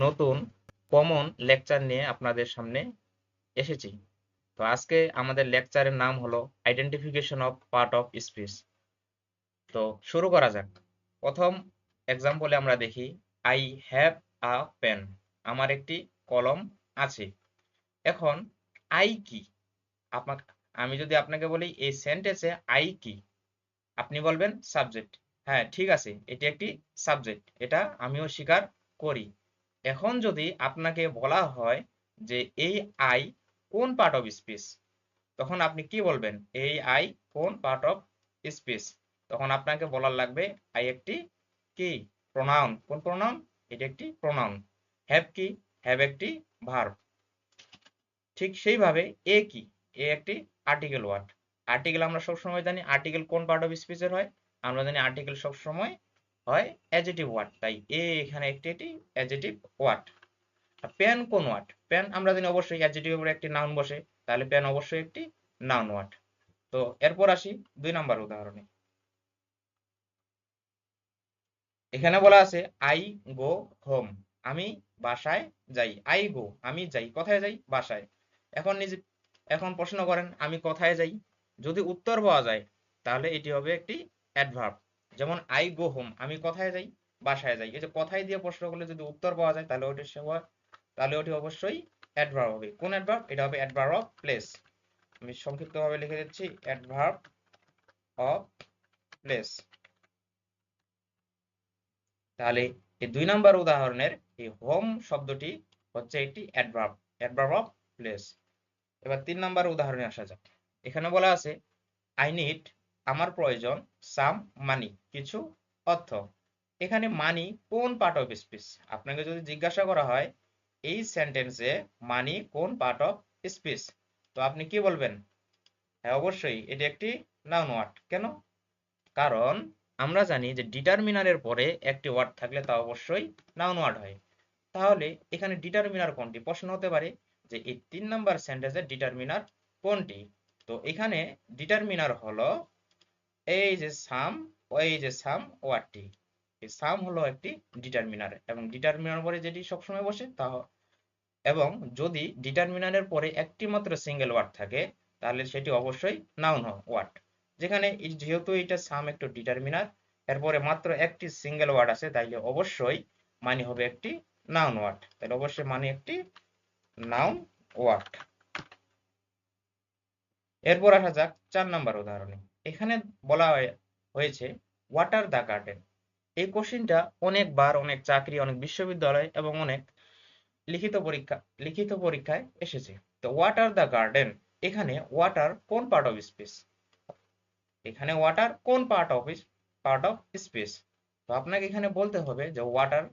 নতুন common lecture নিয়ে আপনাদের সামনে এসেছি। তো আজকে আমাদের লেকচারের নাম হলো identification of part of speech. তো শুরু করা যাক। প্রথম এক্সাম্পলে আমরা দেখি, আই হ্যাভ আ পেন। আমার একটি কলম আছে। এখন আই কি? আপনাকে আমি যদি আপনাকে বলি এই সেন্টেন্সে আই কি, আপনি বলবেন সাবজেক্ট। হ্যাঁ, ঠিক আছে, এটি একটি সাবজেক্ট, এটা আমিও স্বীকার করি। এখন যদি আপনাকে বলা হয় যে এই আই কোন পার্ট অফ স্পিচ, তখন আপনি কি বলবেন? এই আই কোন পার্ট অফ স্পিচ? তখন আপনাকে বলার লাগবে আই একটি কি প্রোনাউন। কোন প্রোনাউন? এটি একটি প্রোনাউন। হ্যাভ কি? হ্যাভ একটি ভার্ব। ঠিক সেইভাবে এ কি? এ একটি আর্টিকেল ওয়ার্ড। আর্টিকেল আমরা সবসময় জানি আর্টিকেল কোন পার্ট অফ স্পিচের হয়? আমরা জানি আর্টিকেল সবসময় হয় অ্যাডজেক্টিভ ওয়ার্ড, তাই এ এখানে একটি অ্যাডজেক্টিভ ওয়ার্ড। পেন কোন ওয়ার্ড? পেন আমরা জানি অবশ্যই অ্যাডজেক্টিভের উপরে একটি নাউন বসে, তাহলে পেন অবশ্যই একটি নাউন ওয়ার্ড। তো এরপর আসি 2 নাম্বার উদাহরণে। এখানে বলা আছে আই গো হোম। আমি বাসায় যাই। আই গো আমি যাই। কোথায় যাই? বাসায়। এখন প্রশ্ন করেন আমি কোথায় যাই? যদি উত্তর পাওয়া যায় তাহলে এটি হবে একটি অ্যাডভার্ব। যেমন আই গো হোম, আমি কোথায় যাই? বাসায় যাই। এই যে কোথায় দিয়ে প্রশ্ন করলে যদি উত্তর পাওয়া যায় তাহলে ওটি অবশ্যই অ্যাডভার্ব হবে। কোন অ্যাডভার্ব? এটা হবে অ্যাডভার্ব অফ প্লেস। আমি সংক্ষিপ্তভাবে লিখে দিচ্ছি, অ্যাডভার্ব অফ প্লেস। তাহলে এই 2 নাম্বার উদাহরণের এই হোম শব্দটি হচ্ছে একটি অ্যাডভার্ব, অ্যাডভার্ব অফ প্লেস। এবার 3 নাম্বার উদাহরণে আসা যাক। এখানে বলা আছে আই নিড, আমার প্রয়োজন, সাম মানি, কিছু অর্থ। এখানে মানি কোন পার্ট অফ স্পিচ? আপনাকে যদি জিজ্ঞাসা করা হয় এই সেন্টেন্সে মানি কোন পার্ট অফ স্পিচ, তো আপনি কি বলবেন? হ্যাঁ, অবশ্যই এটি একটি নাউন ওয়ার্ড। কেন? কারণ আমরা জানি যে ডিটারমিনারের পরে একটি ওয়ার্ড থাকলে তা অবশ্যই নাউন ওয়ার্ড হয়। তাহলে এখানে ডিটারমিনার কোনটি? প্রশ্ন হতে পারে যে এই 3 নাম্বার সেন্টেন্সের ডিটারমিনার কোনটি? তো এখানে ডিটারমিনার হলো এই যে সাম, এই যে সাম ওয়ার্ডটি। এই সাম হলো একটি ডিটারমিনার, এবং ডিটারমিনার পরে যেটি সবসময় বসে তা, এবং যদি ডিটারমিনারের পরে একটি মাত্র সিঙ্গেল ওয়ার্ড থাকে তাহলে সেটি অবশ্যই নাউন ওয়ার্ড। যেখানে যেহেতু এটা সাম একটু ডিটারমিনার, এরপরে মাত্র একটি সিঙ্গেল ওয়ার্ড আছে, তাইলে অবশ্যই মানে হবে একটি নাউন ওয়ার্ড। তাহলে অবশ্যই মানে একটি নাউন ওয়ার্ড। এরপর আসা যাক 4 নাম্বার উদাহরণে। এখানে বলা হয়েছে ওয়াটার দ্য গার্ডেন। এই কোশ্চেনটা অনেকবার অনেক চাকরি, অনেক বিশ্ববিদ্যালয় এবং অনেক লিখিত পরীক্ষায় এসেছে। তো ওয়াটার দ্য গার্ডেন, এখানে ওয়াটার কোন পার্ট অফ স্পিচ? এখানে ওয়াটার কোন পার্ট অফ স্পিচ? তো আপনাকে এখানে বলতে হবে যে ওয়াটার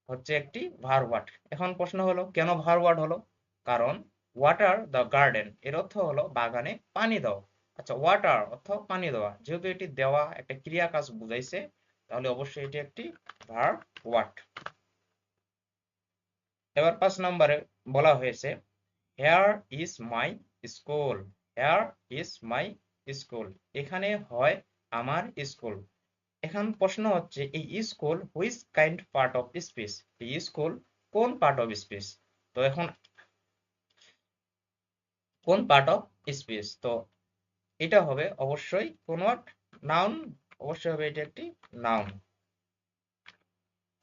হচ্ছে একটি ভার্ব ওয়ার্ড। এখন প্রশ্ন হলো কেন ভার্ব ওয়ার্ড হলো? কারণ ওয়াটার দ্য গার্ডেন এর অর্থ হলো বাগানে পানি দাও। আচ্ছা, ওয়াটার অর্থ পানি দেওয়া, যেহেতু এটি দেওয়া একটা ক্রিয়া কাজ বুঝাইছে, তাহলে অবশ্যই এটি একটি ভার্ব ওয়ার্ড। এবার 5 নম্বরে বলা হয়েছে hair is my school. Hair is my school, এখানে হয় আমার স্কুল। এখন প্রশ্ন হচ্ছে এই school which kind part of speech? এই স্কুল কোন পার্ট অফ স্পিচ? তো এখন কোন পার্ট অফ স্পিচ? তো এটা হবে অবশ্যই কোন ওয়ার্ড? নাউন। অবশ্যই হবে এটি একটি নাউন।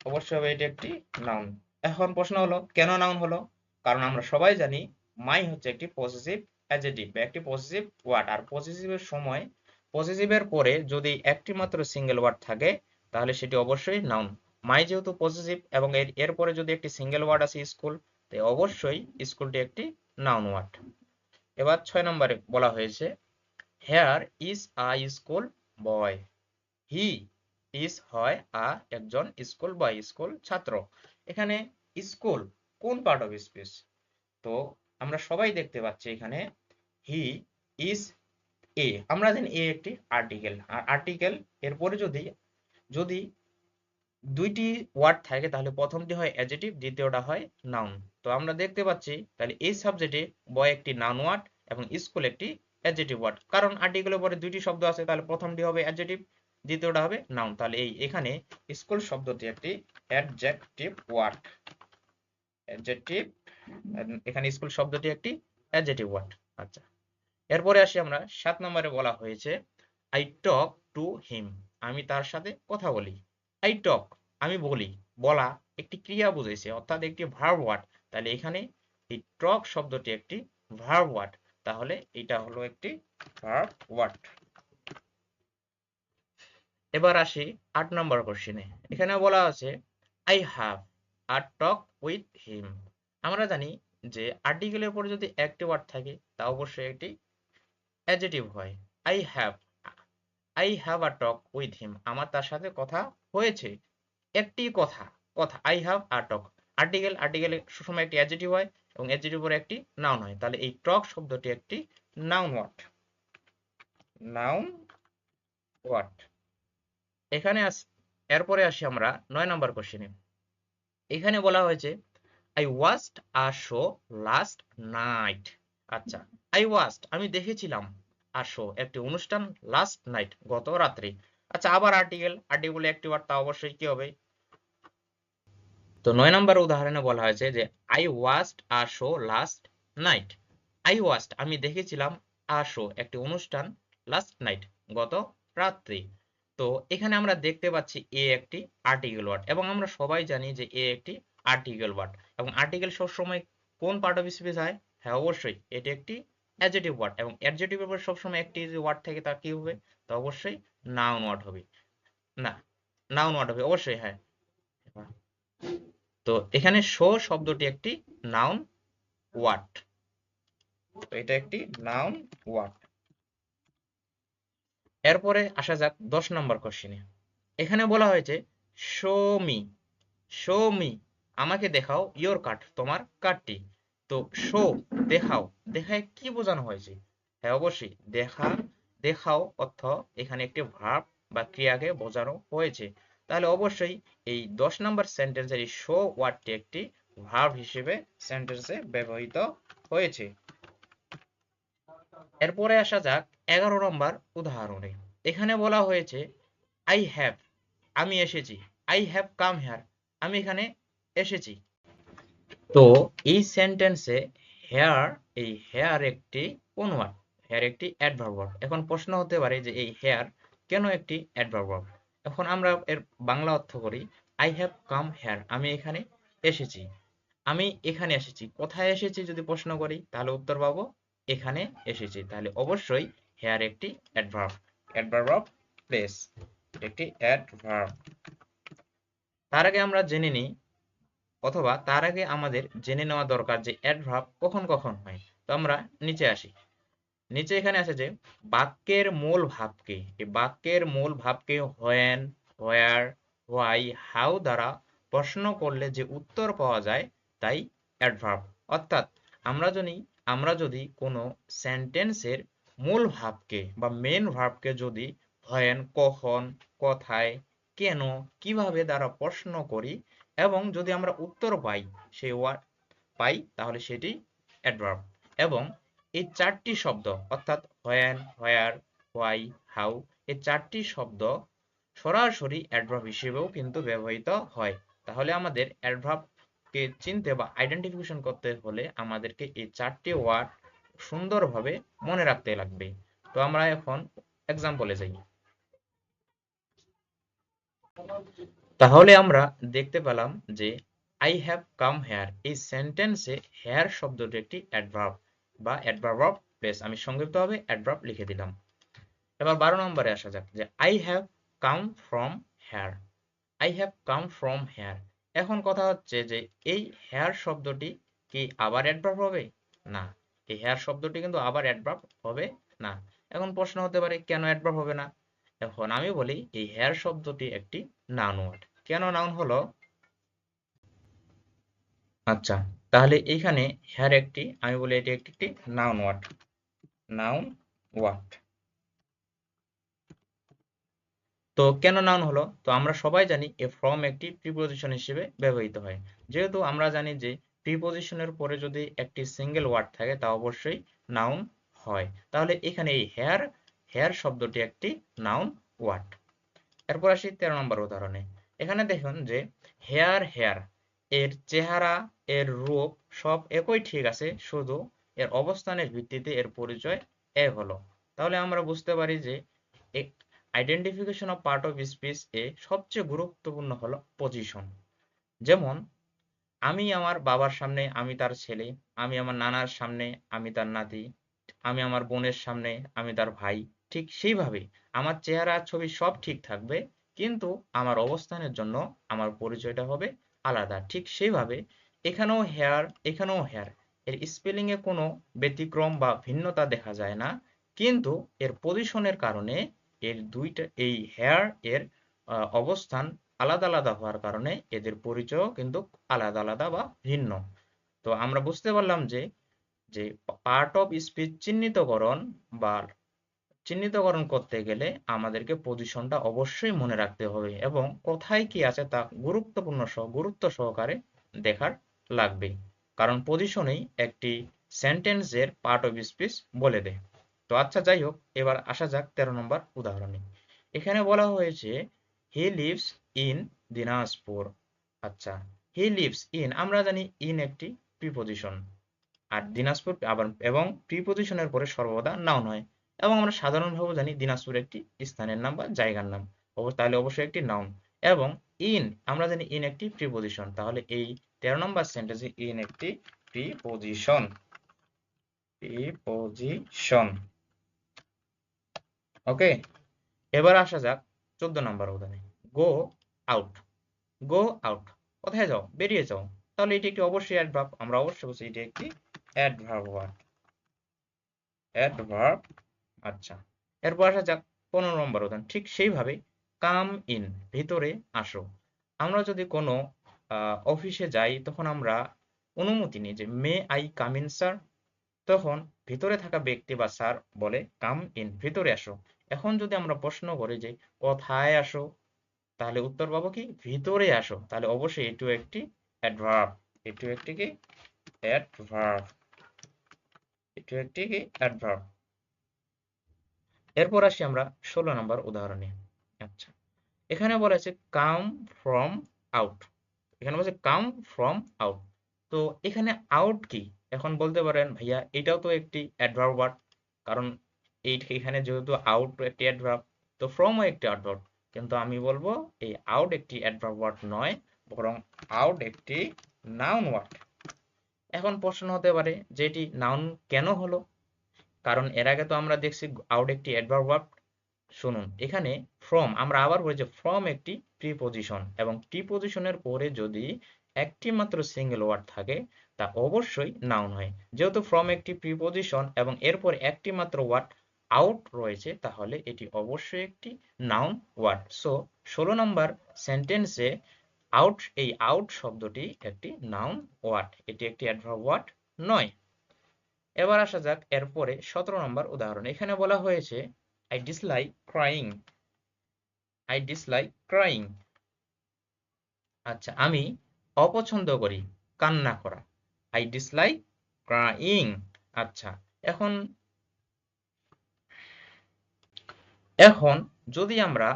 অবশ্যই হবে এটি একটি নাউন। এখন প্রশ্ন হলো কেন নাউন হলো? কারণ আমরা সবাই জানি মাই হচ্ছে একটি পজিটিভ অ্যাডজেক্টিভ বা একটি পজিটিভ ওয়ার্ড, আর পজিটিভের সময় পজিটিভের পরে যদি একটি মাত্র সিঙ্গেল ওয়ার্ড থাকে তাহলে সেটি অবশ্যই নাউন। মাই যেহেতু পজিটিভ এবং এরপরে যদি একটি সিঙ্গেল ওয়ার্ড আছে স্কুল, তাই অবশ্যই স্কুলটি একটি নাউন ওয়ার্ড। এবার 6 নম্বরে বলা হয়েছে hair is a school boy. He is হয় একজন স্কুল বয়, স্কুল ছাত্র। এখানে স্কুল কোন পার্ট অফ স্পিচ? তো আমরা সবাই দেখতে পাচ্ছি এখানে হি ইজ এ। আমরা জানি এ একটি আর্টিকেল, আর আর্টিকেল এরপরে যদি যদি দুইটি ওয়ার্ড থাকে তাহলে প্রথমটি হয় অ্যাডজেক্টিভ, দ্বিতীয়টা হয় নাউন। তো আমরা দেখতে পাচ্ছি তাহলে এই সাবজেক্টে বয় একটি নাউন ওয়ার্ড এবং স্কুল একটি অ্যাডজেক্টিভ ওয়ার্ড। কারণ আর্টিকেলের পরে দুইটি শব্দ আছে, তাহলে প্রথমটি হবে অ্যাডজেক্টিভ, দ্বিতীয়টা হবে নাউন। তাহলে এখানে স্কুল শব্দটি একটি অ্যাডজেক্টিভ ওয়ার্ড। অ্যাডজেক্টিভ, এখানে স্কুল শব্দটি একটি অ্যাডজেক্টিভ ওয়ার্ড। আচ্ছা, এরপরে আসি আমরা 7 নম্বরে বলা হয়েছে আই টক টু হিম, আমি তার সাথে কথা বলি। আই টক আমি বলি, বলা একটি ক্রিয়া বুঝাইছে অর্থাৎ একটি ভার্ব ওয়ার্ড। তাহলে এখানে এই টক শব্দটি একটি ভার্ব ওয়ার্ড, তাহলে এটা হলো একটি ভার্ব ওয়ার্ড। এবার আসি 8 নম্বর কোশ্চেনে। এখানে বলা আছে I have a talk with him. আমরা জানি যে আর্টিকেলের পরে যদি একটি ওয়ার্ড থাকে তা অবশ্যই একটি অ্যাডজেক্টিভ হয়। I have a talk with him, আমার তার সাথে কথা হয়েছে। একটি কথা, কথা I have a talk. Article সবসময় একটি অ্যাডজেক্টিভ হয় এবং অ্যাডজেক্টিভ পরে একটি নাউন হয়। তাহলে এই টক শব্দটি একটি নাউন ওয়ার্ড, নাউন ওয়ার্ড। এখানে এরপরে আসি আমরা 9 নম্বর কোশ্চেনে। এখানে বলা হয়েছে I watched a show last night. আচ্ছা, আই ওয়াচড আমি দেখেছিলাম, আ শো একটি অনুষ্ঠান, লাস্ট নাইট গত রাত্রি। আচ্ছা, আবার আর্টিকেল একটি ওয়ার্ড, তা অবশ্যই কি হবে? তো 9 নম্বর উদাহরণে বলা হয়েছে যে I watched a show last night. I watched আমি দেখেছিলাম, আ শো একটি অনুষ্ঠান, লাস্ট নাইট গত রাত্রি। তো এখানে আমরা দেখতে পাচ্ছি এ একটি আর্টিকেল ওয়ার্ড এবং আমরা সবাই জানি যে এ একটি আর্টিকেল ওয়ার্ড এবং আর্টিকেল সবসময় কোন পার্ট অফ স্পিচ হয়? হ্যাঁ, অবশ্যই এটি একটি অ্যাডজেক্টিভ ওয়ার্ড এবং অ্যাডজেক্টিভের উপর সবসময় একটি যে ওয়ার্ড থাকে তা কি হবে? তা অবশ্যই নাউন ওয়ার্ড হবে। না, নাউন ওয়ার্ড হবে অবশ্যই, হ্যাঁ। তো এখানে শো শব্দটি একটি নাউন ওয়ার্ড, তো এটা একটি নাউন ওয়ার্ড। এরপরে আসা যাক 10 নম্বর কোশ্চেনে। এখানে বলা হয়েছে শো মি, শো মি আমাকে দেখাও ইওর কার্ড, তোমার কার্ডটি। তো শো দেখাও, দেখায় কি বোঝানো হয়েছে? হ্যাঁ, অবশ্যই দেখাও অর্থ এখানে একটি ভার্ব বা ক্রিয়াকে বোঝানো হয়েছে। তাহলে অবশ্যই এই 10 নম্বর সেন্টেন্সের এই শো ওয়ার্ডটি একটি ভার্ব হিসেবে সেন্টেন্সে ব্যবহৃত হয়েছে। এরপরে আসা যাক 11 নম্বর উদাহরণে। এখানে বলা হয়েছে আই হ্যাভ আমি এসেছি, আই হ্যাভ কাম হেয়ার আমি এখানে এসেছি। তো এই সেন্টেন্সে হেয়ার, এই হেয়ার একটি কোন ওয়ার্ড? হেয়ার একটি অ্যাডভার্ব ওয়ার্ড। এখন প্রশ্ন হতে পারে যে এই হেয়ার কেন একটি অ্যাডভার্ব ওয়ার্ড? এখন আমরা এর বাংলা অর্থ করি আই হ্যাভ কাম হেয়ার আমি এখানে এসেছি। আমি এখানে এসেছি, কোথায় এসেছি যদি প্রশ্ন করি তাহলে উত্তর পাবো এখানে এসেছি। তাহলে অবশ্যই হেয়ার একটি অ্যাডভার্ব, অ্যাডভার্ব অফ প্লেস, একটি অ্যাডভার্ব। তার আগে আমরা জেনে নিই, অথবা তার আগে আমাদের জেনে নেওয়া দরকার যে অ্যাডভার্ব কখন কখন হয়। তো আমরা নিচে আসি। নিচে এখানে আছে যে বাক্যের মূল ভাবকে, এই বাক্যের মূল ভাবকে হোয়েন, হোয়ার, হোয়াই, হাউ দ্বারা প্রশ্ন করলে যে উত্তর পাওয়া যায় তাই অ্যাডভার্ব। অর্থাৎ আমরা যদি কোনো সেন্টেন্সের মূল ভাবকে বা মেন ভার্বকে যদি হোয়েন কখন, কোথায়, কেন, কিভাবে দ্বারা প্রশ্ন করি এবং যদি আমরা উত্তর পাই, সেই ওয়ার্ড পাই, তাহলে সেটি অ্যাডভার্ব। এবং এই 4টি শব্দ অর্থাৎ হোয়েন, হোয়ার, হোয়াই, হাউ, এই 4টি শব্দ সরাসরি অ্যাডভার্ব হিসেবেও কিন্তু ব্যবহৃত হয়। তাহলে আমাদের অ্যাডভার্বকে চিনতে বা আইডেন্টিফিকেশন করতে হলে আমাদেরকে এই 4টি ওয়ার্ড সুন্দরভাবে মনে রাখতে লাগবে। তো আমরা এখন এক্সাম্পলে যাই। তাহলে আমরা দেখতে পেলাম যে আই হ্যাভ কাম হেয়ার এই সেন্টেন্সে হেয়ার শব্দটি একটি অ্যাডভার্ব বা অ্যাডভার্ব অফ প্লেস, আমি সংক্ষিপ্তভাবে অ্যাডভার্ব লিখে দিলাম। এবার 12 নম্বরে আসা যাক যে I have come from here, I have come from here. এখন কথা হচ্ছে যে এই হেয়ার শব্দটি কি আবার অ্যাডভার্ব হবে? না, এই হেয়ার শব্দটি কিন্তু আবার অ্যাডভার্ব হবে না। এখন প্রশ্ন হতে পারে কেন অ্যাডভার্ব হবে না? এখন আমি বলি এই হেয়ার শব্দটি একটি নাউন ওয়ার্ড। কেন নাউন হলো? আচ্ছা, তাহলে এইখানে হেয়ার একটি, আমি বলি এটি একটি নাউন ওয়ার্ড, নাউন ওয়ার্ড। তো কেন নাউন হলো? তো আমরা সবাই জানি এ ফ্রম একটি প্রিপোজিশন হিসেবে ব্যবহৃত হয়। যেহেতু আমরা জানি যে প্রিপোজিশনের পরে যদি একটি সিঙ্গেল ওয়ার্ড থাকে তা অবশ্যই নাউন হয়। তাহলে এখানে এই হেয়ার, হেয়ার শব্দটি একটি নাউন ওয়ার্ড। এরপর আসি 13 নম্বর উদাহরণে। এখানে দেখুন যে হেয়ার, হেয়ার এর চেহারা, এর রূপ সব একই ঠিক আছে, শুধু এর অবস্থানের ভিত্তিতে এর পরিচয় এক হলো। তাহলে আমরা বুঝতে পারি যে identification of part of speech এ সবচেয়ে গুরুত্বপূর্ণ হলো পজিশন। যেমন আমি আমার বাবার সামনে আমি তার ছেলে, আমি আমার নানার সামনে আমি তার নাতি, আমি আমার বোনের সামনে আমি তার ভাই। ঠিক সেইভাবে আমার চেহারা আর ছবি সব ঠিক থাকবে, কিন্তু আমার অবস্থানের জন্য আমার পরিচয়টা হবে আলাদা। ঠিক সেইভাবে এখানেও হেয়ার, এখানেও হেয়ার, এর স্পেলিং এ কোনো ব্যতিক্রম বা ভিন্নতা দেখা যায় না, কিন্তু এর পজিশনের কারণে এর দুইটা এই হেয়ার এর অবস্থান আলাদা আলাদা হওয়ার কারণে এদের পরিচয়ও কিন্তু আলাদা আলাদা বা ভিন্ন। তো আমরা বুঝতে পারলাম যে যে পার্ট অফ স্পিচ চিহ্নিতকরণ করতে গেলে আমাদেরকে পজিশনটা অবশ্যই মনে রাখতে হবে এবং কোথায় কি আছে তা গুরুত্ব সহকারে দেখার লাগবে, কারণ পজিশনেই একটি সেন্টেন্সের পার্ট অফ স্পিচ বলে দেয়। তো আচ্ছা, যাই হোক, এবার আসা যাক 13 নম্বর উদাহরণে। এখানে বলা হয়েছে হি লিভস ইন দিনাজপুর। আচ্ছা, হি লিভস ইন, আমরা জানি ইন একটি প্রিপজিশন, আর দিনাজপুর আবার এবং প্রিপজিশনের পরে সর্বদা নাউন হয়, এবং আমরা সাধারণভাবে জানি দিনাজপুর একটি স্থানের নাম বা জায়গার নাম, তাহলে অবশ্যই একটি নাউন। এবং ইন, আমরা জানি ইন একটি প্রিপজিশন, তাহলে এই 13 নম্বর সেন্টেন্সে ইন একটি প্রিপজিশন। ওকে, এবার আসা যাক 14 নম্বর উদাহরণে। Go out. গো আউট, কোথায় যাও? বেরিয়ে যাও। তাহলে এটি একটি অবশ্যই অ্যাডভার্ব, আমরা অবশ্যই বলছি এটি একটি অ্যাডভার্ব ওয়ার্ড। অ্যাডভার্ব। আচ্ছা, এরপর আসা যাক 15 নম্বর উদাহরণ। ঠিক সেইভাবে কাম ইন, ভিতরে আসো। আমরা যদি কোনো অফিসে যাই তখন আমরা অনুমতি নিই যে may I come in sir, তখন ভিতরে থাকা ব্যক্তি বা স্যার বলে কাম ইন, ভিতরে আসো। এখন যদি আমরা প্রশ্ন করি যে কোথায় আসো, তাহলে উত্তর পাবো কি ভিতরে আসো, তাহলে অবশ্যই এটিও একটি অ্যাডভার্ব। এটিও একটি কি অ্যাডভার্ব। এটিও একটি কি অ্যাডভার্ব। এরপর আসি আমরা 16 নম্বর উদাহরণে। আচ্ছা, এখানে বলা আছে কাম ফ্রম আউট। এখানে বলছে কাম ফ্রম আউট। তো এখানে আউট কি? এখন বলতে পারেন ভাইয়া এটাও তো একটি অ্যাডভার্ব ওয়ার্ড, কারণ এখানে যেহেতু আউট একটি অ্যাডভার্ব, তো ফ্রমও একটি অ্যাডভার্ব। কিন্তু আমি বলবো এই আউট একটি অ্যাডভার্ব ওয়ার্ড নয়, বরং আউট একটি নাউন ওয়ার্ড। এখন প্রশ্ন হতে পারে যে এটি নাউন কেন হলো? কারণ এর আগে তো আমরা দেখছি আউট একটি অ্যাডভার্ব ওয়ার্ড। শুনুন, এখানে ফ্রম, আমরা আবার বলি যে ফ্রম একটি প্রিপজিশন, এবং প্রিপজিশনের পরে যদি একটি মাত্র সিঙ্গেল ওয়ার্ড থাকে তা অবশ্যই নাউন হয়। যেহেতু ফ্রম একটি প্রিপজিশন এবং এরপর একটি মাত্র ওয়ার্ড আউট রয়েছে, তাহলে এটি অবশ্যই একটি নাউন ওয়ার্ড। সো 16 নম্বর সেন্টেন্সে আউট, এই আউট শব্দটি একটি নাউন ওয়ার্ড, এটি একটি অ্যাডভার্ব ওয়ার্ড নয়। এবার আসা যাক এরপরে 17 নম্বর উদাহরণ। এখানে বলা হয়েছে I dislike crying. I dislike crying. আচ্ছা, আমি অপছন্দ করি কান্না করা। I dislike crying. আচ্ছা, এখন এখন যদি আমরা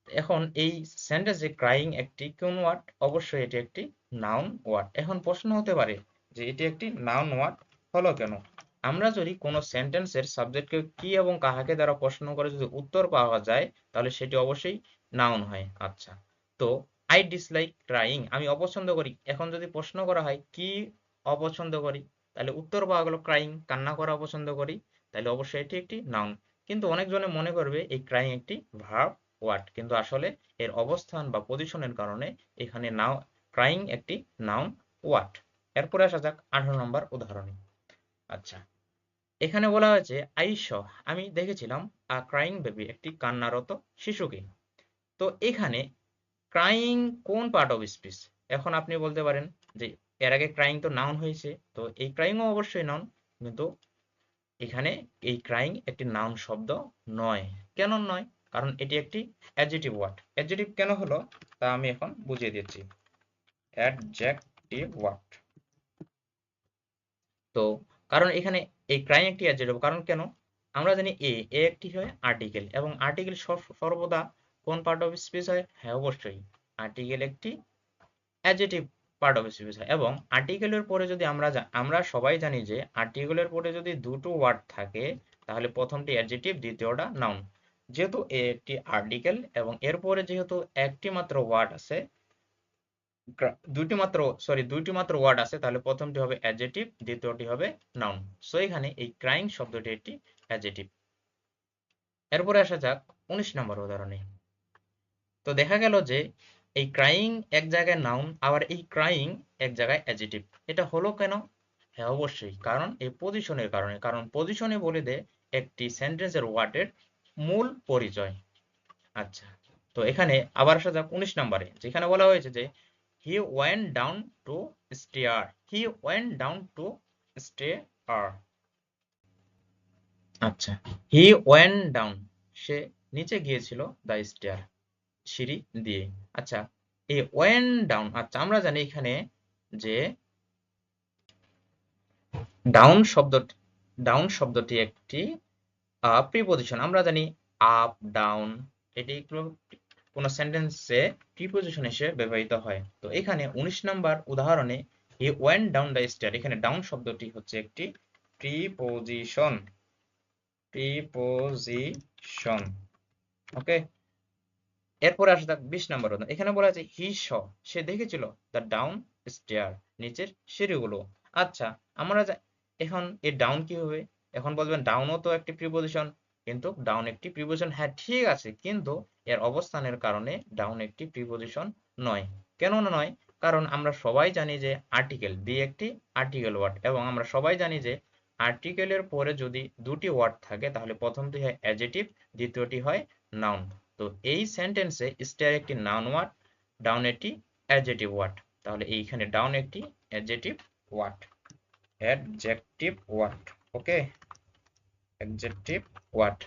এখন এই সেন্টেন্সে ক্রাইং একটি কোন ওয়ার্ড? অবশ্যই এটি একটি নাউন ওয়ার্ড। এখন প্রশ্ন হতে পারে যে এটি একটি নাউন ওয়ার্ড হলো কেন? আমরা যদি কোনো সেন্টেন্সের সাবজেক্টকে কি এবং কাহাকে দ্বারা প্রশ্ন করে যদি উত্তর পাওয়া যায়, তাহলে সেটি অবশ্যই নাউন হয়। আচ্ছা, তো আই ডিসলাইক ক্রাইং, আমি অপছন্দ করি। এখন যদি প্রশ্ন করা হয় কি অপছন্দ করি, তাহলে উত্তর পাওয়া গেল ক্রাইং, কান্না করা অপছন্দ করি, তাহলে অবশ্যই এটি একটি নাউন। কিন্তু অনেকজনে মনে করবে এই ক্রাইং একটি ভার্ব ওয়ার্ড, কিন্তু আসলে এর অবস্থান বা পজিশনের কারণে এখানে নাও ক্রাইং একটি নাউন ওয়ার্ড। এরপরে আসা যাক 18 নম্বর উদাহরণে। আচ্ছা, এখানে বলা হয়েছে আই স, আমি দেখেছিলাম আ ক্রাইং বেবি, একটি কান্নারত শিশুকে। তো এখানে ক্রাইং কোন পার্ট অফ স্পিচ? এখন আপনি বলতে পারেন যে এর আগে ক্রাইং তো নাউন হয়েছে, তো এই ক্রাইংও অবশ্যই নাউন, কিন্তু এখানে এই ক্রাইং একটি নাউন শব্দ নয়। কেন নয়? কারণ এটি একটি অ্যাডজেক্টিভ ওয়ার্ড। অ্যাডজেক্টিভ কেন হলো তা আমি এখন বুঝিয়ে দিচ্ছি। Adjective word. তো কারণ এখানে এই ক্রাইং একটি অ্যাডজেক্টিভ, কারণ কেন? আমরা জানি এ একটি হয় আর্টিকেল, এবং আর্টিকেল সর্বদা কোন পার্ট অফ স্পিচ হয়? হ্যাঁ, অবশ্যই আর্টিকেল একটি অ্যাডজেক্টিভ পার্ট অফ স্পিচ হয়। এবং আর্টিকেলের পরে যদি আমরা সবাই জানি যে আর্টিকেলের পরে যদি দুটো ওয়ার্ড থাকে তাহলে প্রথমটি অ্যাডজেক্টিভ, দ্বিতীয়টা নাউন। যেহেতু এটি আর্টিকেল এবং এরপরে যেহেতু একটি মাত্র ওয়ার্ড আছে, দুইটি মাত্র ওয়ার্ড আছে, তাহলে প্রথমটি হবে অ্যাডজেক্টিভ, দ্বিতীয়টি হবে নাউন। সো এখানে এই ক্রাইং শব্দটি একটি অ্যাডজেক্টিভ। এরপরে আসা যাক 19 নম্বর উদাহরণে। তো দেখা গেল যে এই ক্রাইং এক জায়গায় নাউন, আবার এই ক্রাইং এক জায়গায় অ্যাডজেক্টিভ। এটা হলো কেন? হ্যাঁ, অবশ্যই, কারণ এই পজিশনের কারণে। কারণ পজিশনে বলে দেয় একটি সেন্টেন্সের ওয়ার্ডের মূল পরিচয়। আচ্ছা, তো এখানে আবার আসা যাক 19 নম্বরে, যেখানে বলা হয়েছে যে he went down to stair. He went down to stair. আচ্ছা, হি ওয়েন্ট ডাউন, সে নিচে গিয়েছিল দ্য স্টেয়ার, সিঁড়ি দিয়ে। আচ্ছা, এই ওয়েন্ট ডাউন, আচ্ছা আমরা জানি এখানে যে ডাউন শব্দটি একটি প্রিপজিশন। আমরা জানি আপ, ডাউন, এটি কোন সেন্টেন্সে প্রিপজিশন হিসেবে ব্যবহৃত হয়। তো এখানে 19 নম্বর উদাহরণে হি ওয়েন্ট ডাউন দ্য স্টেয়ার, এখানে ডাউন শব্দটি হচ্ছে একটি প্রিপজিশন। প্রিপজিশন, ওকে। এরপরে আসা যাক 20 নম্বর উদাহরণ। এখানে বলা আছে হি স, সে দেখেছিল দ্য ডাউন স্টেয়ার, নিচের সিঁড়িগুলো। আচ্ছা, আমরা এখন এই ডাউন কি হবে? এখন বলবেন ডাউনও তো একটি প্রিপজিশন, কিন্তু ডাউন একটি প্রিপজিশন, হ্যাঁ ঠিক আছে, কিন্তু এর অবস্থানের কারণে ডাউন একটি প্রিপজিশন নয়। কেন নয়? কারণ আমরা সবাই জানি যে আর্টিকেল দিয়ে একটি আর্টিকেল ওয়ার্ড, এবং আমরা সবাই জানি যে আর্টিকেলের পরে যদি দুটি ওয়ার্ড থাকে তাহলে প্রথমটি হয় অ্যাডজেক্টিভ, দ্বিতীয়টি হয় নাউন। তো এই সেন্টেন্সে স্টেয়ার একটি নাউন ওয়ার্ড, ডাউন একটি অ্যাডজেক্টিভ ওয়ার্ড। তাহলে এইখানে ডাউন একটি অ্যাডজেক্টিভ ওয়ার্ড। অ্যাডজেক্টিভ ওয়ার্ড, ওকে, অ্যাডজেক্টিভ ওয়ার্ড।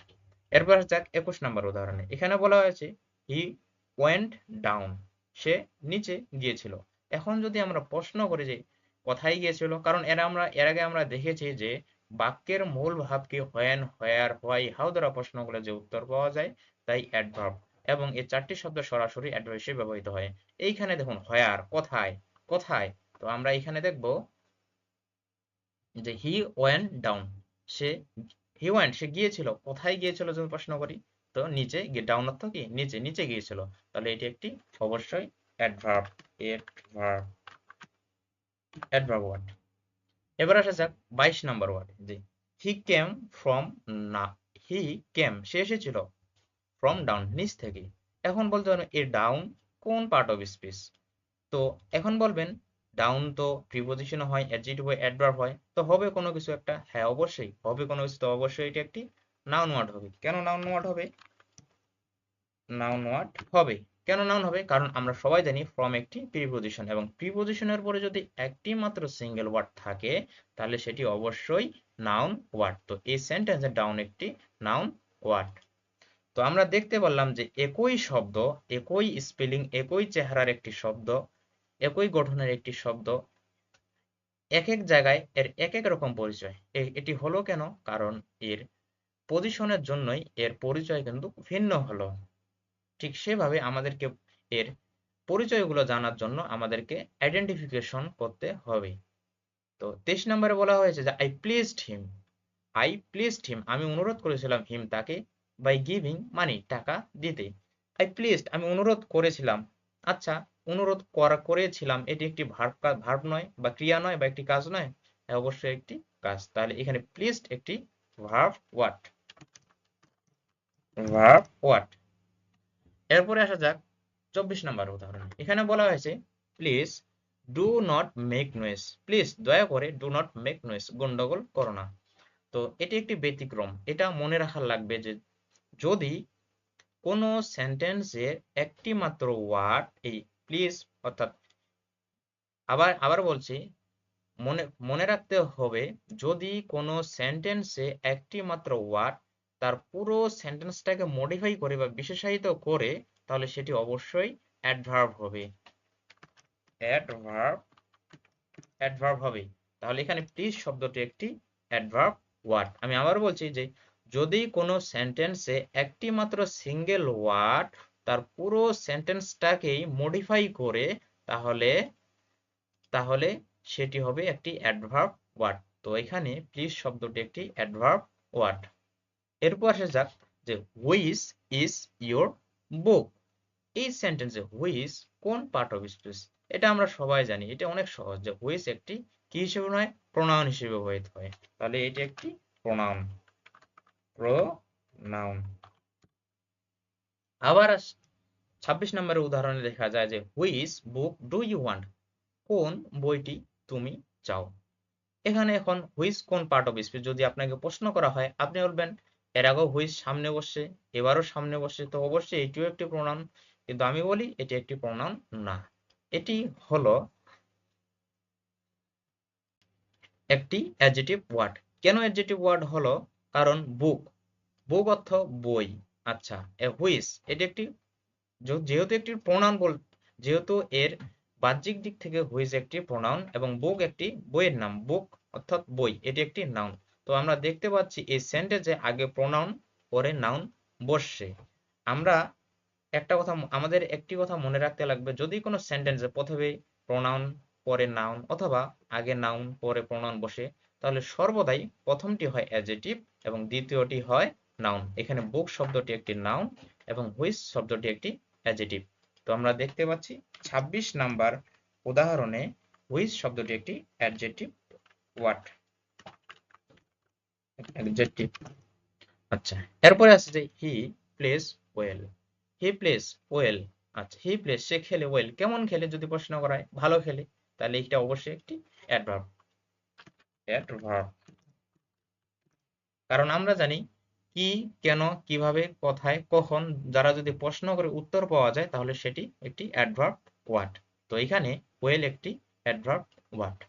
এরপর যাক 21 নম্বর উদাহরণে। এখানে বলা হয়েছে হি ওয়েন্ট ডাউন, সে নিচে গিয়েছিল। এখন যদি আমরা প্রশ্ন করি যে কোথায় গিয়েছিল, কারণ এর আগে আমরা দেখেছি যে বাক্যের মূল ভাবকে হোয়েন, হোয়ার, হোয়াই, হাউ দ্বারা প্রশ্ন করলে যে উত্তর পাওয়া যায় তাই অ্যাডভার্ব, এবং এই চারটি শব্দ সরাসরি অ্যাডভার্ব হিসেবে ব্যবহৃত হয়। এইখানে দেখুন হোয়ার, কোথায়, কোথায়। তো আমরা এখানে দেখব যে হি ওয়েন্ট ডাউন, সে হি ওয়েন্ট, সে গিয়েছিল। কোথায় গিয়েছিল যদি প্রশ্ন করি, তো নিচে, ডাউন অর্থ কি নিচে, নিচে গিয়েছিল। তাহলে এটি একটি অবশ্যই অ্যাডভার্ব, অ্যাডভার্ব, অ্যাডভার্ব ওয়ার্ড। এবার আসা যাক 22 নম্বর ওয়ার্ড, যে হি কেম ফ্রম, না, হি কেম, সে এসেছিল ফ্রম ডাউন, নিচ থেকে। এখন বলতে পারেন এই ডাউন কোন পার্ট অফ স্পিচ? তো এখন বলবেন ডাউন তো প্রিপজিশন হয়, অ্যাডজেক্টিভ হয়, অ্যাডভার্ব হয়, তো হবে কোনো কিছু একটা। হ্যাঁ অবশ্যই হবে কোনো কিছু, তো অবশ্যই এটি একটি নাউন ওয়ার্ড হবে। কেন নাউন ওয়ার্ড হবে? নাউন ওয়ার্ড হবে। কেন নাউন হবে? কারণ আমরা সবাই জানি ফ্রম একটি প্রিপজিশন, এবং প্রিপজিশনের পরে যদি একটি মাত্র সিঙ্গেল ওয়ার্ড থাকে তাহলে সেটি অবশ্যই নাউন ওয়ার্ড। তো এই সেন্টেন্সে ডাউন একটি নাউন ওয়ার্ড। তো আমরা দেখতে পারলাম যে একই শব্দ, একই স্পেলিং, একই চেহারার একটি শব্দ, একই গঠনের একটি শব্দ, এক এক জায়গায় এর এক এক রকম পরিচয়। এটি হলো কেন? কারণ এর পজিশনের জন্যই এর পরিচয় কিন্তু ভিন্ন হলো। ঠিক সেভাবে আমাদেরকে এর পরিচয়গুলো জানার জন্য আমাদেরকে আইডেন্টিফিকেশন করতে হবে। তো 23 নম্বরে বলা হয়েছে যে I pleased him. I pleased him, আমি অনুরোধ করেছিলাম হিম, তাকে, বাই গিভিং মানি, টাকা দিতে। আই প্লিজড, আমি অনুরোধ করেছিলাম। আচ্ছা, অনুরোধ করেছিলাম এটি একটি ভার্ব নয়, বা ক্রিয়া নয়, বা একটি কাজ নয়? হ্যাঁ অবশ্যই একটি কাজ। তাহলে এখানে প্লিজড একটি ভার্ব ওয়ার্ড, ভার্ব ওয়ার্ড। এরপরে আসা যাক 24 নম্বর উদাহরণ। এখানে বলা হয়েছে please do not make noise. Please, দয়া করে, ডু নট মেক নয়েজ, গন্ডগোল করো না। তো এটি একটি ব্যতিক্রম। এটা মনে রাখা লাগবে যে যদি কোনো সেন্টেন্সের একটি মাত্র ওয়ার্ড এই প্লিজ, অর্থাৎ আবার বলছি, মনে মনে রাখতে হবে, যদি কোনো সেন্টেন্সে একটি মাত্র ওয়ার্ড তার পুরো সেন্টেন্সটাকে মডিফাই করে বা বিশেষায়িত করে, তাহলে সেটি অবশ্যই অ্যাডভার্ব হবে। অ্যাডভার্ব, অ্যাডভার্ব হবে। তাহলে এখানে প্লিজ শব্দটি একটি অ্যাডভার্ব ওয়ার্ড। আমি আবার বলছি যে যদি কোনো সেন্টেন্সে একটি মাত্র সিঙ্গেল ওয়ার্ড তার পুরো সেন্টেন্সটাকেই মডিফাই করে, তাহলে তাহলে সেটি হবে একটি অ্যাডভার্ব ওয়ার্ড। তো এখানে প্লিজ শব্দটি একটি অ্যাডভার্ব ওয়ার্ড। এরপর আসা যাক যে হুইচ ইজ ইয়োর বুক। এই সেন্টেন্সে হুইচ কোন পার্ট অফ স্পিচ, এটা আমরা সবাই জানি, এটা অনেক সহজ যে হুইচ একটি কি হিসেবে নয়, প্রোনাউন হিসেবে ব্যবহৃত হয়। তাহলে এটি একটি প্রোনাউন, প্রোনাউন। আবার 26 নম্বরের উদাহরণে দেখা যায় যে which book do you want, কোন বইটি তুমি চাও। এখানে এখন হুইচ কোন পার্ট অফ স্পিচ যদি আপনাকে প্রশ্ন করা হয়, আপনি বলবেন এর আগেও হুইচ সামনে বসছে, এবারও সামনে বসছে, তো অবশ্যই এটিও একটি প্রোনাউন। কিন্তু আমি বলি এটি একটি প্রোনাউন না, এটি হলো একটি অ্যাডজেক্টিভ ওয়ার্ড। কেন অ্যাডজেক্টিভ ওয়ার্ড হলো, কারণ বুক, বুক অর্থ বই। আচ্ছা, এ হুইচ এটি একটি যেহেতু একটি প্রোনাউন যেহেতু এর বাহ্যিক দিক থেকে হুইচ একটি প্রোনাউন এবং বুক একটি বইয়ের নাম, বুক অর্থাৎ বই, এটি একটি নাউন। তো আমরা দেখতে পাচ্ছি এই সেন্টেন্সে আগে প্রোনাউন পরে নাউন বসছে। আমরা আমাদের একটি কথা মনে রাখতে লাগবে, যদি কোনো সেন্টেন্সে প্রথমে প্রোনাউন পরে নাউন অথবা আগে নাউন পরে প্রোনাউন বসে, তাহলে সর্বদাই প্রথমটি হয় অ্যাডজেক্টিভ এবং দ্বিতীয়টি হয় নাউন। এখানে বুক শব্দটি একটি নাউন এবং হুইচ শব্দটি একটি অ্যাডজেক্টিভ। তো আমরা দেখতে পাচ্ছি 26 নাম্বার উদাহরণে হুইচ শব্দটি একটি অ্যাডজেক্টিভ ওয়ার্ড, অ্যাডজেক্টিভ। আচ্ছা, এরপরে আছে যে he plays well. He plays well. আচ্ছা, হি প্লেস সে খেলে ওয়েল, কেমন খেলে যদি প্রশ্ন করা হয়, ভালো খেলে, তাহলে এটা অবশ্যই একটি অ্যাডভার্ব, অ্যাডভার্ব। কারণ আমরা জানি কি, কেন, কিভাবে, কোথায়, কখন দ্বারা যদি প্রশ্ন করে উত্তর পাওয়া যায়, তাহলে সেটি একটি অ্যাডভার্ব ওয়ার্ড। তো এখানে ওয়েল একটি অ্যাডভার্ব ওয়ার্ড।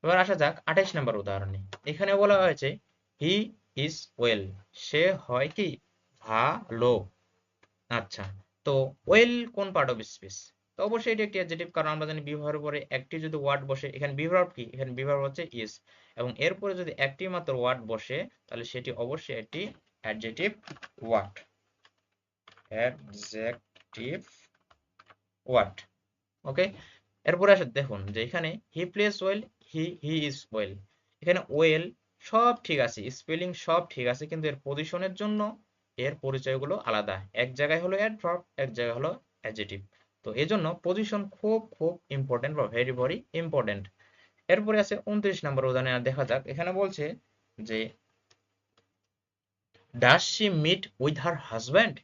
এবার আসা যাক 28 নম্বর উদাহরণে। এখানে বলা হয়েছে হি ইজ ওয়েল, সে হয় কি ভালো। আচ্ছা, তো ওয়েল কোন পার্ট অফ স্পিচ, তো অবশ্যই এটি একটি অ্যাডজেক্টিভ, কারণ আমরা জানি বিভাগের পরে একটি যদি ওয়ার্ড বসে, এখানে বিভাগ কি, এখানে বিভাগ হচ্ছে ইজ, এবং এরপরে যদি একটি মাত্র ওয়ার্ড বসে, তাহলে সেটি অবশ্যই একটি অ্যাডজেক্টিভ ওয়ার্ড, অ্যাডজেক্টিভ ওয়ার্ড। ওকে, এরপরে আসে দেখুন যে এখানে he plays well, he is well. এখানে ওয়েল সব ঠিক আছে, স্পেলিং সব ঠিক আছে, কিন্তু এর পজিশনের জন্য এর পরিচয়গুলো আলাদা। এক জায়গায় হলো অ্যাডভার্ব, এক জায়গায় হলো অ্যাডজেক্টিভ। তো এজন্য পজিশন খুব খুব ইম্পর্টেন্ট বা ভেরি ভেরি ইম্পর্টেন্ট। এরপরে আছে 29 নম্বর উদাহরণে দেখা যাক। এখানে বলছে যে does she meet with her husband,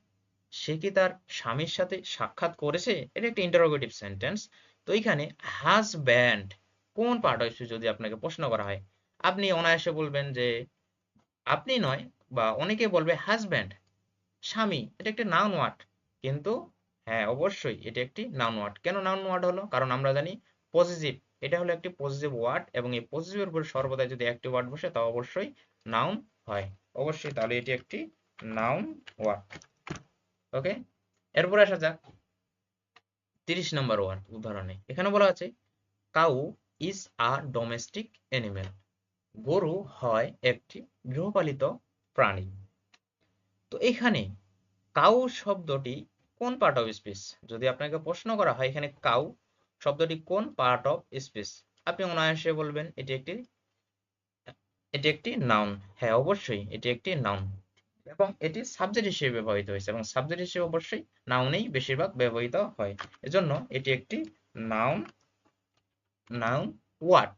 সে কি তার স্বামীর সাথে সাক্ষাৎ করেছে। এটা একটা ইন্টারোগেটিভ সেন্টেন্স। তো এখানে হাজব্যান্ড কোন পার্ট অফ স্পিচ যদি আপনাকে প্রশ্ন করা হয়, আপনি অনায়াসে বলবেন যে আপনি নয়, বা অনেকে বলবে হাজব্যান্ড, স্বামী, এটা একটি নাউন ওয়ার্ড। কিন্তু হ্যাঁ, অবশ্যই এটি একটি নাউন ওয়ার্ড। কেন নাউন ওয়ার্ড হলো, কারণ আমরা জানি পজিটিভ, এটা হলো একটি পজিটিভ ওয়ার্ড, এবং এই পজিটিভের উপর সর্বদা যদি একটি ওয়ার্ড বসে, তা অবশ্যই নাউন হয় অবশ্যই। তাহলে এটি একটি নাউন ওয়ার্ড। ওকে, এরপরে আসা যাক 30 নম্বর ওয়ার্ড উদাহরণে। এখানে বলা আছে cow is a domestic animal, গরু হয় একটি গৃহপালিত প্রাণী। তো এখানে কাউ শব্দটি কোন পার্ট অফ স্পিচ যদি আপনাকে প্রশ্ন করা হয়, এখানে কাউ শব্দটি কোন পার্ট অফ স্পিচ, আপনি অনায়াসে বলবেন এটি একটি নাউন। হ্যাঁ, অবশ্যই এটি একটি নাউন, এবং এটি সাবজেক্ট হিসেবে ব্যবহৃত হয়েছে, এবং সাবজেক্ট হিসেবে অবশ্যই নাউনেই বেশিরভাগ ব্যবহৃত হয়। এজন্য এটি একটি নাউন, নাউন ওয়ার্ড।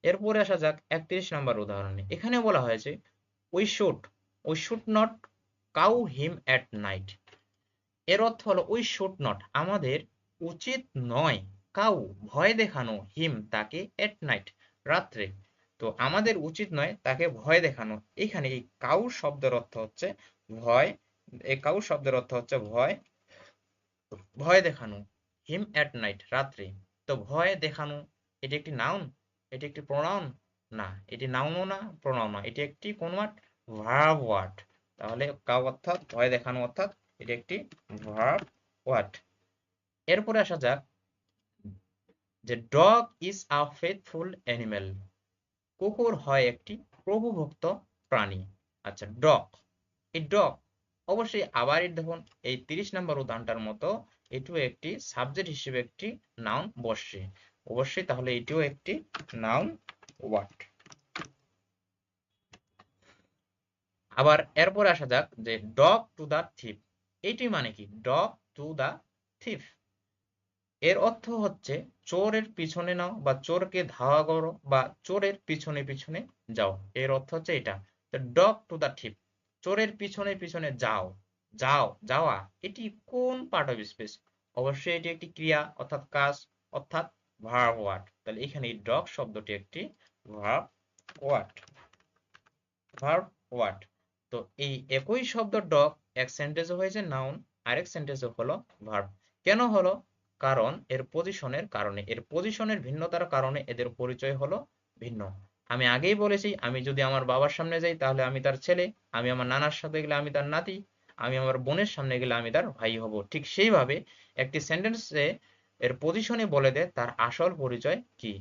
এরপরে আসা যাক 31 নম্বর উদাহরণে। এখানে বলা হয়েছে we should not cow him at night. এর অর্থ হলো উই শুড নট, আমাদের উচিত নয়, কাউ ভয় দেখানো, হিম তাকে, এট নাইট রাত্রে। তো আমাদের উচিত নয় তাকে ভয় দেখানো। এখানে এই কাউ শব্দের অর্থ হচ্ছে ভয়, এই কাউ শব্দের অর্থ হচ্ছে ভয়, ভয় দেখানো, হিম এট নাইট রাত্রে। তো ভয় দেখানো এটি একটি নাউন, এটি একটি প্রোনাউন না, এটি নাউনও না, প্রোনাউন না, এটি একটি কোন ওয়ার্ড, ভার্ব ওয়ার্ড। তাহলে কাউ অর্থাৎ ভয় দেখানো, অর্থাৎ এটি একটি ভার্ব ওয়ার্ড। এরপরে আসা যাক যে dog is a faithful animal, কুকুর হয় একটি প্রভুভক্ত প্রাণী। আচ্ছা, ডগ, এই ডগ অবশ্যই আবার দেখুন এই 30 নম্বর উদাহরণটার মতো এটিও একটি সাবজেক্ট হিসেবে একটি নাউন বসছে। অবশ্যই, তাহলে এটিও একটি নাউন ওয়ার্ড। আবার এরপরে আসা যাক যে ডগ টু দা থিফ, এটি মানে কি? ডগ টু দা থিফ এর অর্থ হচ্ছে চোরের পিছনে নাও বা চোরকে ধাওয়া করো বা চোরের পিছনে পিছনে যাও, এর অর্থ হচ্ছে এটা। ডগ টু দা থিফ, চোরের পিছনে পিছনে যাও, যাওয়া, এটি কোন পার্ট অফ স্পিচ? অবশ্যই এটি একটি ক্রিয়া অর্থাৎ কাজ, অর্থাৎ ভার্ব ওয়ার্ড। তাহলে এখানে এই ডগ শব্দটি একটি ভার্ব ওয়ার্ড, ভার্ব ওয়ার্ড। তো এই একই শব্দ ডগ এক সেন্টেন্সে হয়েছে নাউন, আরেক সেন্টেন্সে হলো ভার্ব। কেন হলো? কারণ এর পজিশনের কারণে, এর পজিশনের ভিন্নতার কারণে এদের পরিচয় হলো ভিন্ন। আমি আগেই বলেছি, আমি যদি আমার বাবার সামনে যাই তাহলে আমি তার ছেলে, আমি আমার নানার সাথে গেলে আমি তার নাতি, আমি আমার বোনের সামনে গেলে আমি তার ভাই হব। ঠিক সেইভাবে একটি সেন্টেন্সে এর পজিশনে বলে দেয় তার আসল পরিচয় কি।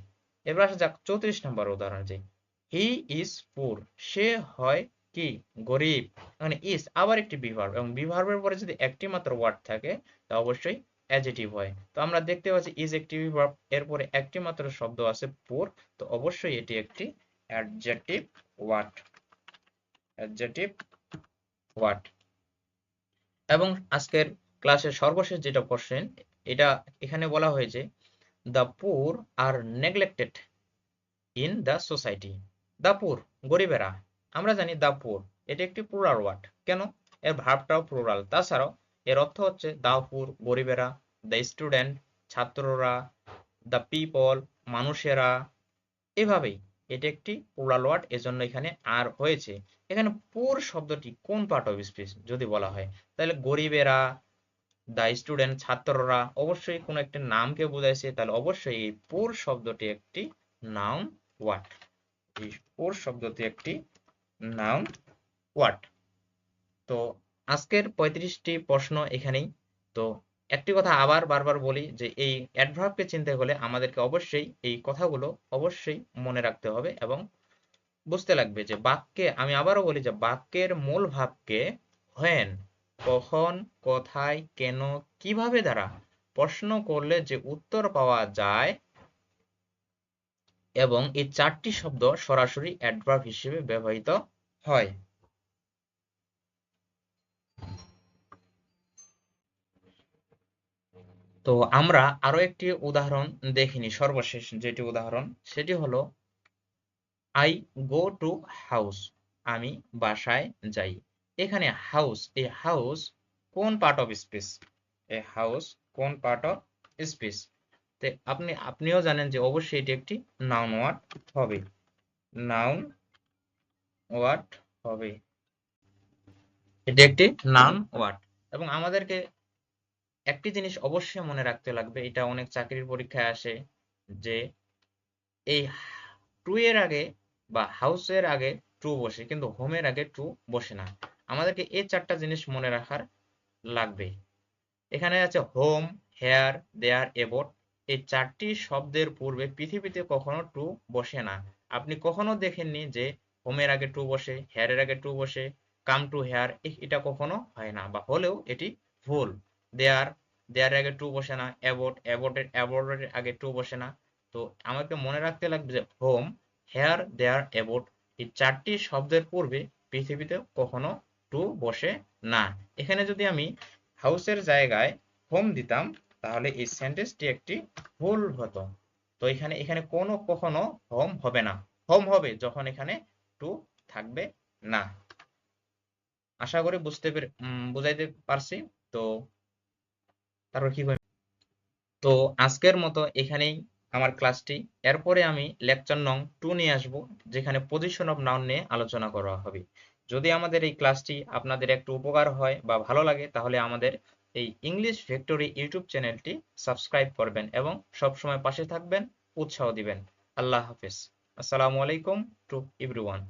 এবার আসা যাক 34 নম্বর উদাহরণ, যে হি ইজ পুর, সে হয় কি? গরিব। মানে ইজ আবার একটি বিভার্ব, এবং বিভার্বের পরে যদি একটি মাত্র ওয়ার্ড থাকে তা অবশ্যই অ্যাডজেক্টিভ হয়। তো আমরা দেখতে পাচ্ছি ইজ একটি বিভার্ব, এরপরে একটি মাত্র শব্দ আছে পুর, তো অবশ্যই এটি একটি অ্যাডজেক্টিভ ওয়ার্ড, অ্যাডজেক্টিভ ওয়ার্ড। এবং আজকের ক্লাসের সর্বশেষ যেটা কোশ্চেন, এটা এখানে বলা হয়েছে the poor are neglected in the society. The poor, গরিবেরা। আমরা জানি দ্য পুর এটি একটি প্লুরাল ওয়ার্ড। কেন? এর ভার্বটাও প্লুরাল। তাছাড়াও এর অর্থ হচ্ছে দ্য পুর, গরিবেরা, দ্য স্টুডেন্ট, ছাত্ররা, দ্য পিপল, মানুষেরা। এভাবেই এটি একটি প্লুরাল ওয়ার্ড, এজন্য এখানে আর হয়েছে। এখানে পুর শব্দটি কোন পার্ট অফ স্পিচ যদি বলা হয়, তাহলে গরিবেরা, দ্য স্টুডেন্ট, ছাত্ররা অবশ্যই কোনো একটি নামকে বোঝাইছে, তাহলে অবশ্যই এই পুর শব্দটি একটি নাউন ওয়ার্ড। এই পুর শব্দটি একটি নাউন ওয়ার্ড। তো আজকের 35টি প্রশ্ন এখানেই। তো একটি কথা আবার বারবার বলি যে এই অ্যাডভার্বকে চিনতে হলে আমাদেরকে অবশ্যই এই কথাগুলো অবশ্যই মনে রাখতে হবে এবং বুঝতে লাগবে যে বাক্যে, আমি আবারও বলি যে বাক্যের মূল ভাবকে when, কখন, কোথায়, কেন, কিভাবে দ্বারা প্রশ্ন করলে যে উত্তর পাওয়া যায়, এবং এই 4টি শব্দ সরাসরি অ্যাডভার্ব হিসেবে ব্যবহৃত হয়। তো আমরা আরো একটি উদাহরণ দেখিনি, সর্বশেষ যেটি উদাহরণ সেটি হলো আই গো টু হাউস, আমি বাসায় যাই। এখানে হাউস, এই হাউস কোন পার্ট অফ স্পিচ? এই হাউস কোন পার্ট অফ স্পিচ? আপনিও জানেন যে অবশ্যই এটি একটি নাউন ওয়ার্ড হবে, নাউন ওয়ার্ড হবে, এটি একটি নাউন ওয়ার্ড। এবং আমাদেরকে একটি জিনিস অবশ্যই মনে রাখতে লাগবে, এটা অনেক চাকরির পরীক্ষায় আসে, যে এই টু এর আগে বা হাউসের আগে টু বসে, কিন্তু হোমের আগে টু বসে না। আমাদেরকে এই 4টা জিনিস মনে রাখার লাগবে। এখানে আছে হোম, হেয়ার, দেয়ার, এবোট। এই 4টি শব্দের পূর্বে পৃথিবীতে কখনো টু বসে না। আপনি কখনো দেখেননি যে হোমের আগে টু বসে, হেয়ারের আগে টু বসে, কাম টু হেয়ার, এটা কখনো হয় না, বা হলেও এটি ভুল। দেয়ার, দেয়ারের আগে টু বসে না। অ্যাবোট, অ্যাবোটের আগে টু বসে না। তো আমাকে মনে রাখতে লাগবে যে হোম, হেয়ার, দেয়ার, অ্যাবোট এই 4টি শব্দের পূর্বে পৃথিবীতে কখনো টু বসে না। এখানে যদি আমি হাউসের জায়গায় হোম দিতাম তাহলে এই সেন্টেন্সটি একটি ভুল হতো। তো এখানে এখানে কোনো কখনো হোম হবে না। হোম হবে যখন এখানে টু থাকবে না। আশা করি বুঝাইতে পারছি। তো তারপর কি করব? তো আজকের মতো এখানেই আমার ক্লাসটি। এরপরে আমি লেকচার নং 2 নিয়ে আসব, যেখানে পজিশন অফ নাউন নিয়ে আলোচনা করা হবে। যদি আমাদের এই ক্লাসটি আপনাদের একটু উপকার হয় বা ভালো লাগে, তাহলে আমাদের এই ইংলিশ ফ্যাক্টরি ইউটিউব চ্যানেলটি সাবস্ক্রাইব করবেন এবং সবসময় পাশে থাকবেন, উৎসাহ দিবেন। আল্লাহ হাফেজ। আসসালামু আলাইকুম টু এভরিওয়ান।